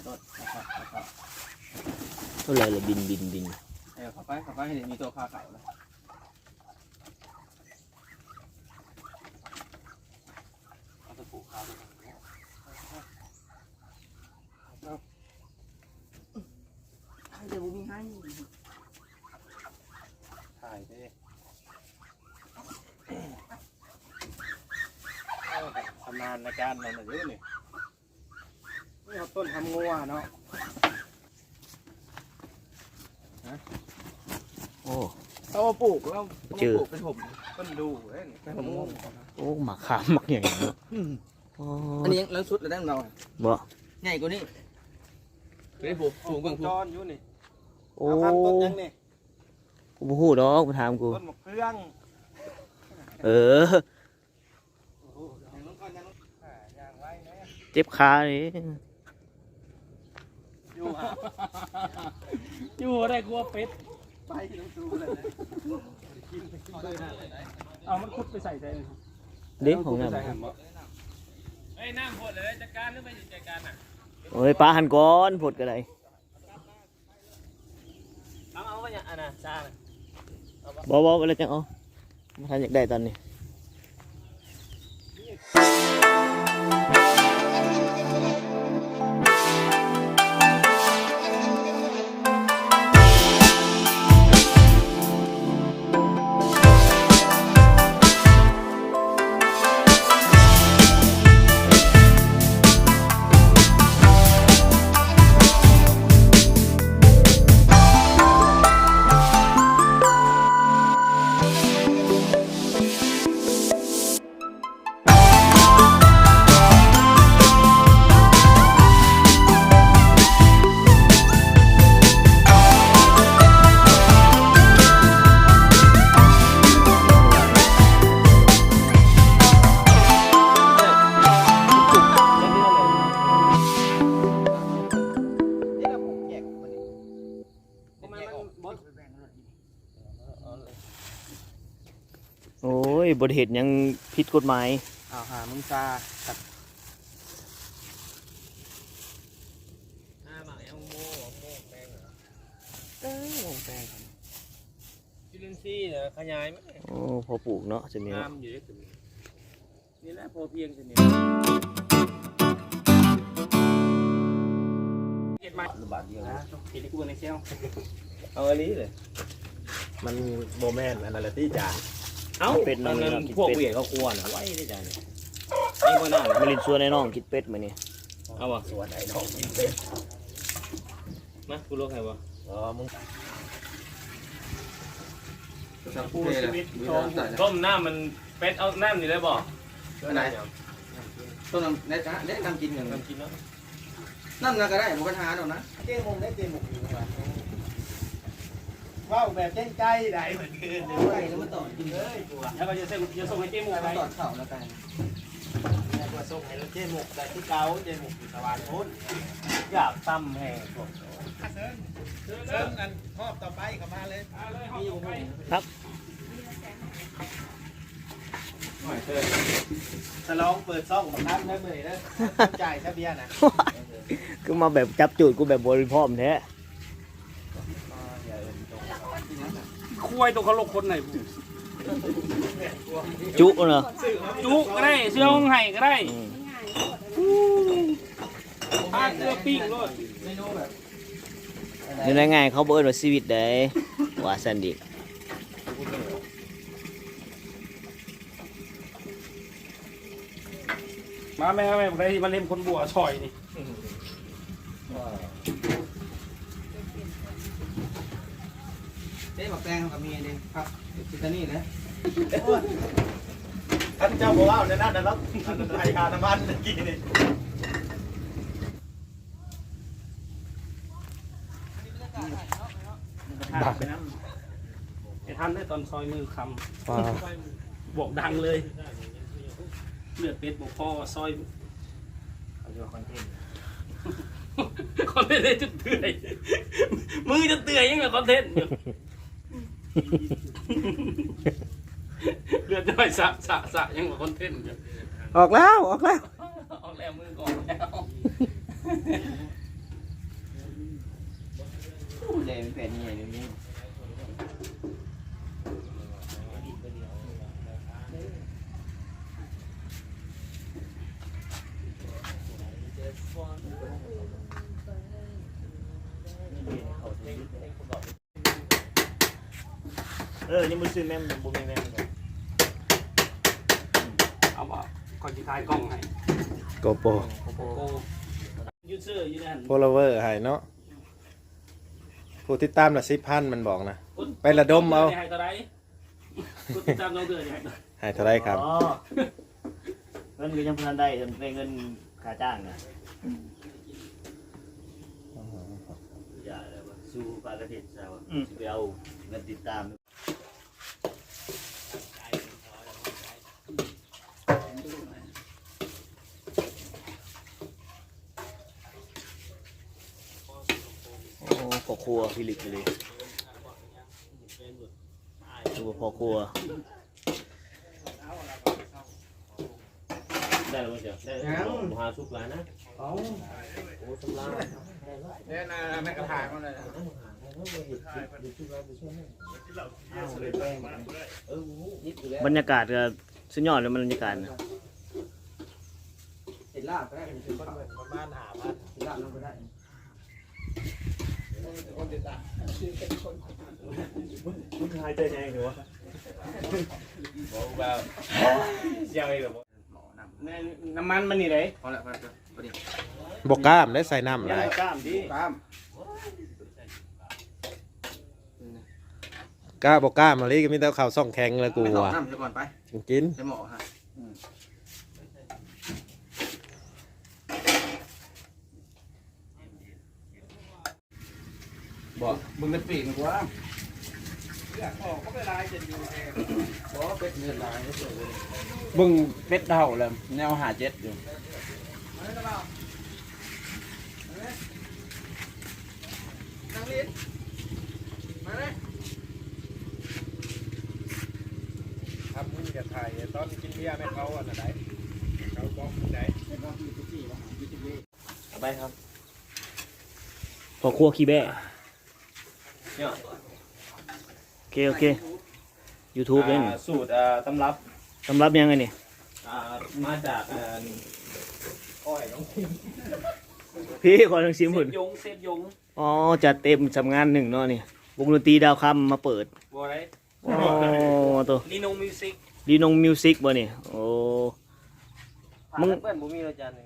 ต้นนะครับเท่าไรเลยบินเข้าไปให้มีตัวคาเก่าแล้วเอาตะปูคาไปตรงนี้ให้เดี๋ยวบุ้มีให้ถ่ายได้ทำงานในการนั่นเยอะนี่เอาต้นทำงัวเนาะโอ้เอาปลูกแล้วปลูกเป็นผมต้นดูเอ้ยเป็นผมม่วงโอ้หมักขามหมักอย่างนี้อันนี้ยังสุดเลยได้เราบ่ใหญ่กว่านี้เป็นผมสูงกว่าจอนอยู่นี่โอ้ต้นยังนี่กูบ่ฮู้ดอกมาถามกูต้นมะเฟืองเจ็บขานี่อยู่อะไรกลัวเป็ดไปต้องดูเลยเอามันคุดไปใส่ใจเด็กของน้ำไอ้น้ำพดเลยจัดการหรือไม่จัดการอ่ะโอ้ยปลาหันก้อนผดกันเลยเอาไปอย่างอันน่ะซ่าบ่อะไรจังเอามาทานอยากได้ตอนนี้โอ้ยบทเหตุยังผิดกฎหมายเอาหามึงซาตัดหมากยังโม่แปลงเหรอโม่แปลงจุลินทรีย์เนี่ยขยายไหมโอ้พอปลูกเนาะจะมีน้ำอยู่ได้ถึงนี่แหละพอเพียงจะมีเก็บมาบาทเดียวนะเก็บในกู้ในเซลเอาอันนี้เลยมันโมแมนอันนั้นที่จ่าเอ้าเป็ดน้องนี่พวกเวียดเขาควรไว้ได้ใจเนี่ยไอ้คนนั้นมาลินส่วนในน้องกินเป็ดมาเนี่ยเอาวะส่วนไอ้น้องกินเป็ดมากูรู้ใครวะมึงกูชีวิตต้มน้ำมันเป็ดเอาน้ำนี่เลยบ่อะไรต้มน้ำเล็กน้ำกินอย่างน้ำกินเนาะน้ำก็ได้หมูกระทะหรอกนะเจ๊มงได้เจ๊มงว้าวแบบเจ๊ใจได้เหมือนกันเลยแล้วมันต่อจริงเลยแล้วก็จะส่งให้เจ๊หมกไปต่อเข่าแล้วกันแล้วก็ส่งให้เจ๊หมกได้ที่เก้าเจ๊หมกสวรรค์พ้นอยากตั้มแห้งเริ่มกันมอบต่อไปเข้ามาเลยครับสลองเปิดซ่องบังคับได้เมื่อไหร่จ่ายซะเบี้ยนะก็มาแบบจับจูดกูแบบบริพร้อมแท้คุยตัวเขาลงคนไหนจุเนาะจุก็ได้เสื้อห้องไห้ก็ได้ผ้าเสื้อปิ้งรถนี่ไงเขาเบิร์นว่าชีวิตได้ว่าสันดิมาแม่ไปมาเล่นคนบัวชอยนี่เจ๊บอกแป้งกับเมียเองครับจิตานี่นะท่านเจ้าบอกว่าในนั้นนะครับรายการน้ำมันเมื่อกี้นี่ดักไปน้ำไอ้ท่านได้ตอนซอยมือคำบอกดังเลยเลือดเป็ดบอกพ่อซอยคอนเทนต์ได้จุดเตื่อยมือจะเตื่อยยังไงคอนเทนต์เลือดได้สะยังไงคอนเทนต์ออกแล้วออกแล้วมือก่อนแล้ว แผ่นใหญ่ๆนี้ยังบ่ซื้อแม่มบ่มีแม่ม เอาบ่ก่อนที่ท้ายกล้องให้ โกโปร โอ้ยูเซอร์อยู่นั่น โฟลเวอร์ให้เนาะผู้ติดตามละ10,000มันบอกนะ ไประดมเอา ให้เท่าไหร่กดติดตามน้องเดือนให้ ให้เท่าไรครับ อ๋อเงินก็ยังบ่ทันได้ได้เงินค่าจ้างนะอย่าเลยว่าสู้ปากกระติดซะว่าไปเอาเงินติดตามโอ้พ่อครัวพิลิกเลยดูพ่อครัวได้แล้วมั้งเจ้าได้มหาสุกแล้วนะโอ้สำลัก เนี่ยนะแม่กระถางมันเลย บรรยากาศก็สุดยอดเลยบรรยากาศนะ เห็นลาบก็ได้เป็นคนประมาณ5,000เห็นลาบลงก็ได้คนติดตาม มึงหายใจแรงหรือวะ บอกว่าเสียงอะไรแบบน้ำมันมันนี่ไหน พอแล้วพอดี บอกกล้ามได้ใส่น้ำหลาย กล้ามดิ ตาม กล้าบอกกล้ามมาลีก็มีแต่ข่าวซ่องแข็งแล้วกู ไปต่อ ว่ะ น้ำเดี๋ยวก่อนไป กิน ใช้หมอฮะบอกมึงเป็นปีกมึงว่าอยากออกก็ไปลายจะอยู่เองบอกเป็ดเงินลายก็สวยเลย บึงเป็ดเท่าเลยแนวหาเจ็ดอยู่ นั่งลิ้นมาเลย ครับมึงจะถ่ายตอนกินเบียร์แม่เขาอันไหนเขาบอกไหน ไปครับพอครัวขี้แบ่โอเค YouTube เล่น สูตรตำรับ สำหรับยังไงนี่ มาจาก พี่ขอทางชิม เซ หุ่น ฟยงเซฟยง อ๋อจัดเต็มสำงานหนึ่งเนาะนี่วงดนตรีดาวคำมาเปิด บัวไร อ๋อตัว ลีนงมิวสิก ดีนงมิวสิกบ่นี่โอ้ มึงเพื่อนบุมีอาจารย์